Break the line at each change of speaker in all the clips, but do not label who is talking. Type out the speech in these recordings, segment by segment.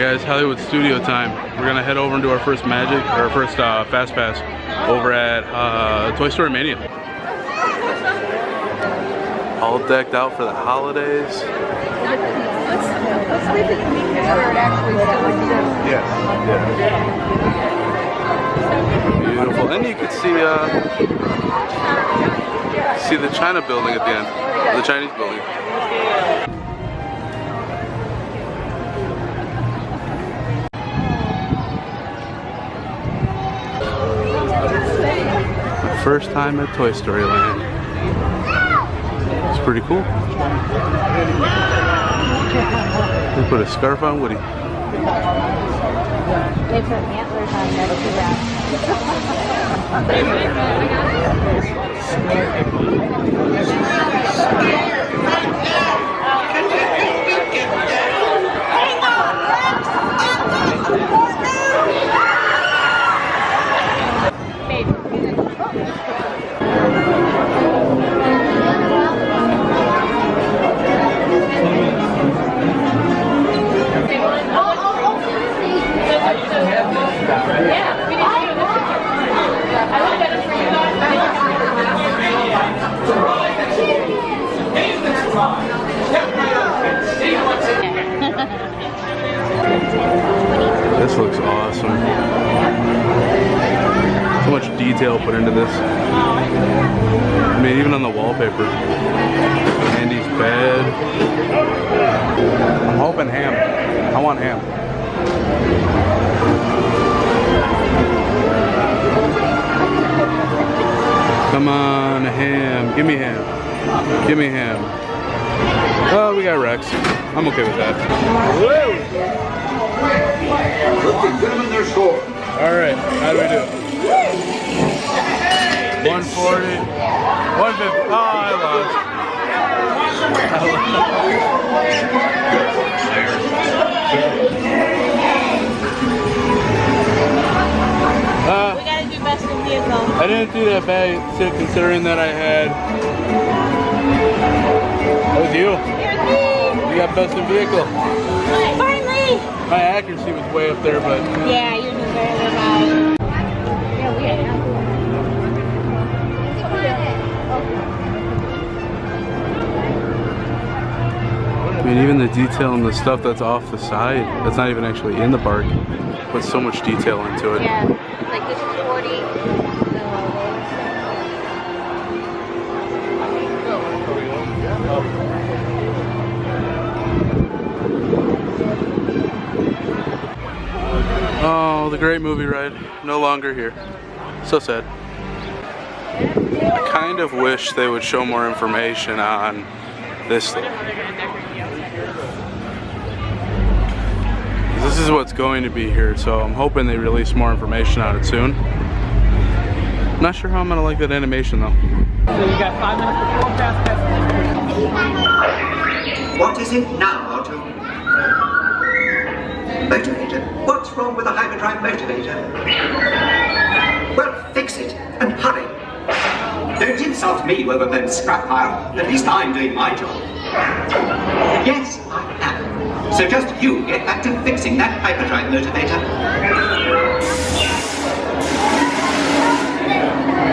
guys, Hollywood Studio time. We're gonna head over and do our first Magic, or our first Fast Pass over at Toy Story Mania. All decked out for the holidays.
Let's leave it where it actually
Yes. Beautiful. And you can see the China building at the end, the Chinese building. My first time at Toy Story Land. It's pretty cool. They put a scarf on Woody.
They put antlers on there too.
This looks awesome. So much detail put into this. I mean, even on the wallpaper. Andy's bed. I'm hoping ham. I want ham. Come on, ham. Give me ham. Give me ham. Oh, we got Rex. I'm okay with that. Woo! Alright, how do we do it? 140, 150. Oh, I lost.
We gotta do best in vehicle.
I didn't do that bad considering that I had. That was you. You got best in vehicle.
Finally!
My accuracy was way up there, but.
Yeah, you knew very well. Yeah, we had
I mean, even the detail and the stuff that's off the side, that's not even actually in the park, puts so much detail into it.
Yeah, like this is 40.
Oh, the great movie ride, no longer here. So sad. I kind of wish they would show more information on this thing. This is what's going to be here, so I'm hoping they release more information on it soon. Not sure how I'm gonna like that animation though.
So you got 5 minutes before Fast Pass.
What is it now, Otto? Motivator? What's wrong with the hyperdrive motivator? Well, fix it, and hurry. Don't insult me, you overblown scrap pile. At least I'm doing my job. Yes, I am. So just you get back to fixing that hyperdrive motivator.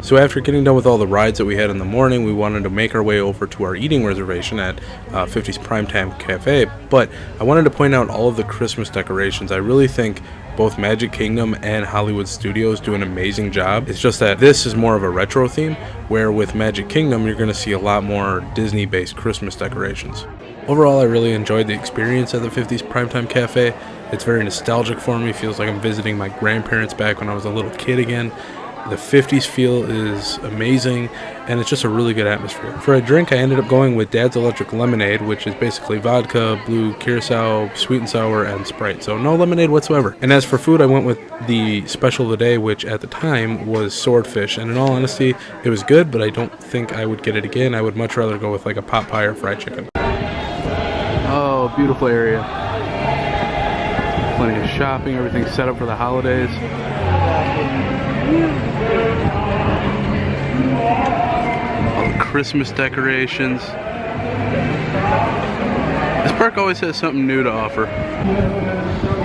So after getting done with all the rides that we had in the morning, we wanted to make our way over to our eating reservation at 50's Primetime Cafe. But I wanted to point out all of the Christmas decorations. I really think both Magic Kingdom and Hollywood Studios do an amazing job. It's just that this is more of a retro theme, where with Magic Kingdom, you're going to see a lot more Disney-based Christmas decorations. Overall, I really enjoyed the experience at the 50's Primetime Cafe. It's very nostalgic for me. It feels like I'm visiting my grandparents back when I was a little kid again. The 50s feel is amazing, and it's just a really good atmosphere. For a drink, I ended up going with Dad's Electric Lemonade, which is basically vodka, blue curacao, sweet and sour, and Sprite. So no lemonade whatsoever. And as for food, I went with the special of the day, which at the time was swordfish. And in all honesty, it was good, but I don't think I would get it again. I would much rather go with like a pot pie or fried chicken. Oh, beautiful area. Plenty of shopping, everything's set up for the holidays. All the Christmas decorations. This park always has something new to offer.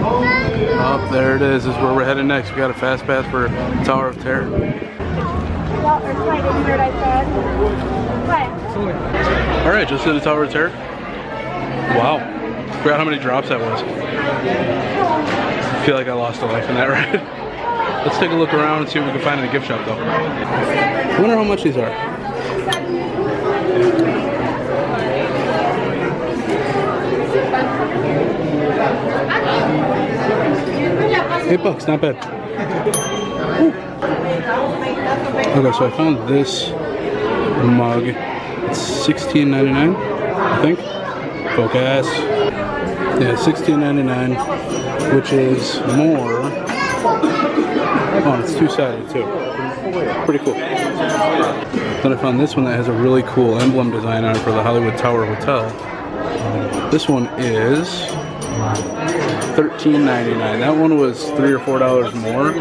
Oh, there it is. This is where we're heading next. We got a fast pass for Tower of Terror.
Well, or quite a word I said. What?
All right, just did the Tower of Terror. Wow, forgot how many drops that was. I feel like I lost a life in that ride. Let's take a look around and see what we can find in the gift shop, though. I wonder how much these are. $8, not bad. Ooh. Okay, so I found this mug. It's $16.99, I think. Focus. Yeah, $16.99, which is more. Oh, it's two-sided too. Pretty cool. Then I found this one that has a really cool emblem design on it for the Hollywood Tower Hotel. This one is $13.99. That one was $3 or $4 more,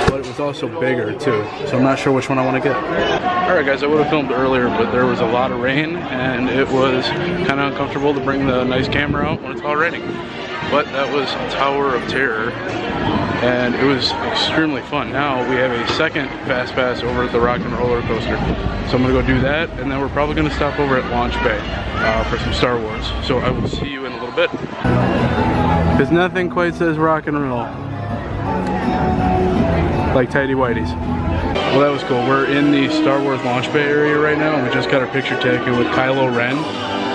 but it was also bigger too. So I'm not sure which one I want to get. All right, guys, I would have filmed earlier, but there was a lot of rain, and it was kind of uncomfortable to bring the nice camera out when it's all raining. But that was Tower of Terror, and it was extremely fun. Now we have a second fast pass over at the Rock and Roller Coaster, so I'm gonna go do that, and then we're probably gonna stop over at Launch Bay for some Star Wars. So I will see you in a little bit. Because nothing quite says rock and roll like Tidy Whities. Well, that was cool. We're in the Star Wars Launch Bay area right now, and we just got our picture taken with Kylo Ren.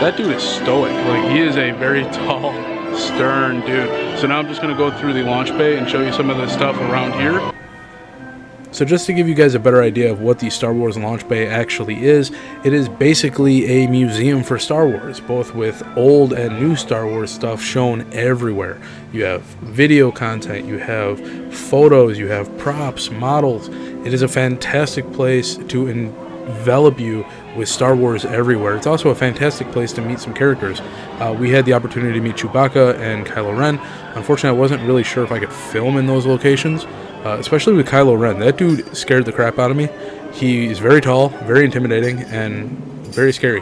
That dude is stoic. Like, he is a very tall, stern dude. So now I'm just gonna go through the Launch Bay and show you some of the stuff around here. So just to give you guys a better idea of what the Star Wars Launch Bay actually is, it is basically a museum for Star Wars, both with old and new Star Wars stuff shown everywhere. You have video content, you have photos, you have props, models. It is a fantastic place to envelop you with Star Wars everywhere. It's also a fantastic place to meet some characters. We had the opportunity to meet Chewbacca and Kylo Ren. Unfortunately, I wasn't really sure if I could film in those locations. Especially with Kylo Ren. That dude scared the crap out of me. He is very tall, very intimidating, and very scary.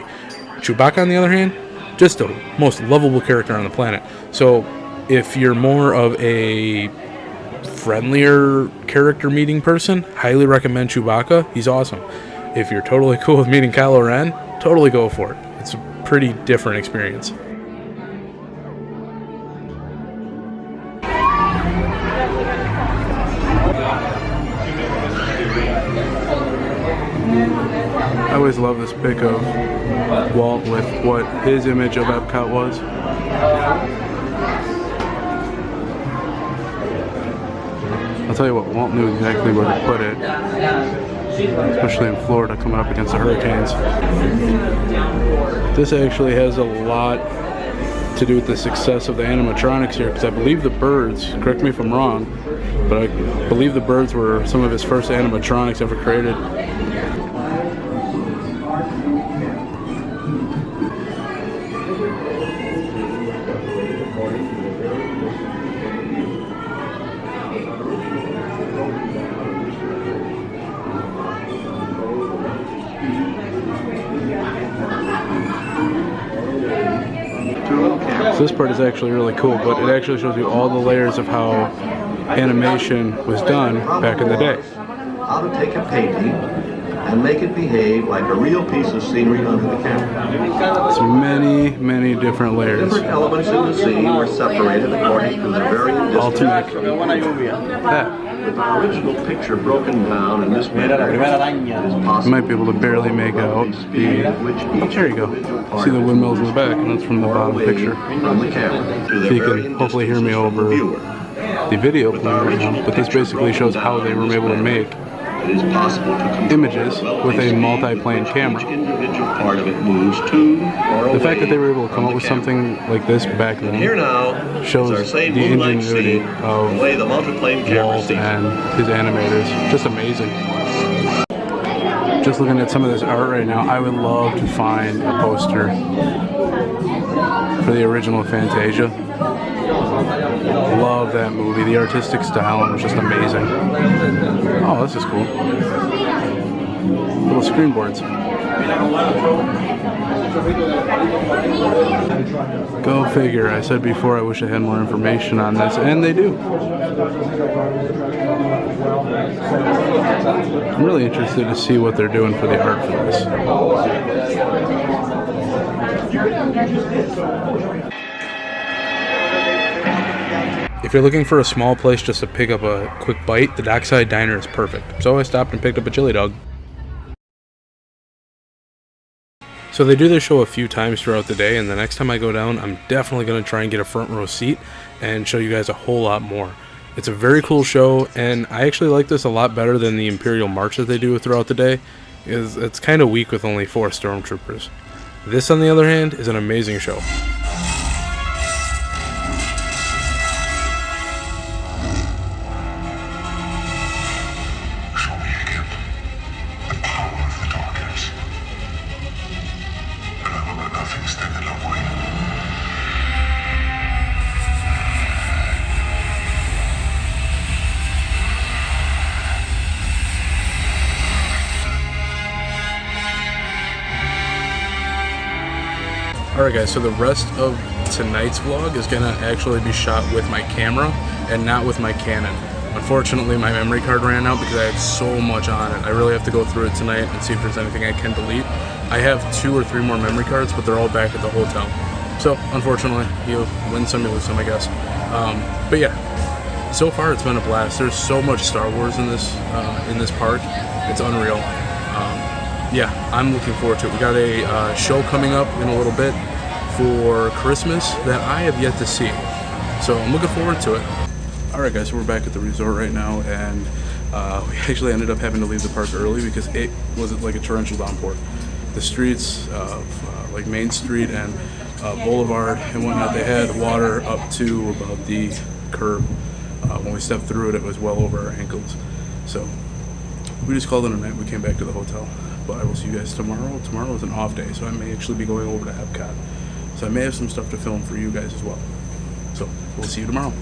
Chewbacca, on the other hand, just the most lovable character on the planet. So if you're more of a friendlier character meeting person, highly recommend Chewbacca. He's awesome. If you're totally cool with meeting Kylo Ren, totally go for it. It's a pretty different experience. I always love this pic of Walt with what his image of Epcot was. I'll tell you what, Walt knew exactly where to put it, especially in Florida coming up against the hurricanes. This actually has a lot to do with the success of the animatronics here, because I believe the birds, correct me if I'm wrong, but I believe the birds were some of his first animatronics ever created. So this part is actually really cool, but it actually shows you all the layers of how animation was done back in the day.
How to take a painting and make it behave like a real piece of scenery under the camera.
It's many, many different layers.
Different elements in the scene were separated according to the varying distance. With the original picture broken down in this manner,
You might be able to barely make out the... Oh, there you go. See the windmills in the back, and that's from the bottom picture.
From the camera to the
So you can hopefully hear me over the video playing right now, but this basically shows how they were able to make
it is possible to
images with a multi-plane camera.
individual part of it moves to or
The fact that they were able to come up with something like this back then
here now
shows
is our same
the
moonlight
ingenuity
scene,
of
the way the multiplane camera
Walt
sees it.
and his animators. Just amazing. Just looking at some of this art right now, I would love to find a poster for the original Fantasia. Love that movie. The artistic style was just amazing. Oh, this is cool. Little screen boards. Go figure. I said before I wish I had more information on this, and they do. I'm really interested to see what they're doing for the art for this. If you're looking for a small place just to pick up a quick bite, the Dockside Diner is perfect. So I stopped and picked up a chili dog. So they do this show a few times throughout the day, and the next time I go down, I'm definitely going to try and get a front row seat and show you guys a whole lot more. It's a very cool show, and I actually like this a lot better than the Imperial March that they do throughout the day. It's kind of weak with only 4 stormtroopers. This, on the other hand, is an amazing show. Alright guys, so the rest of tonight's vlog is going to actually be shot with my camera and not with my Canon. Unfortunately, my memory card ran out because I had so much on it. I really have to go through it tonight and see if there's anything I can delete. I have 2 or 3 more memory cards, but they're all back at the hotel. So, unfortunately, you win some, you lose some, I guess. But yeah, so far it's been a blast. There's so much Star Wars in this park. It's unreal. Yeah, I'm looking forward to it. We got a show coming up in a little bit for Christmas that I have yet to see. So I'm looking forward to it. Alright guys, so we're back at the resort right now, and we actually ended up having to leave the park early because it was like a torrential downpour. The streets of like Main Street and Boulevard and whatnot, they had water up to about the curb. When we stepped through it, it was well over our ankles. So we just called it a night. We came back to the hotel. But I will see you guys tomorrow. Tomorrow is an off day, so I may actually be going over to Epcot. So I may have some stuff to film for you guys as well. So we'll see you tomorrow.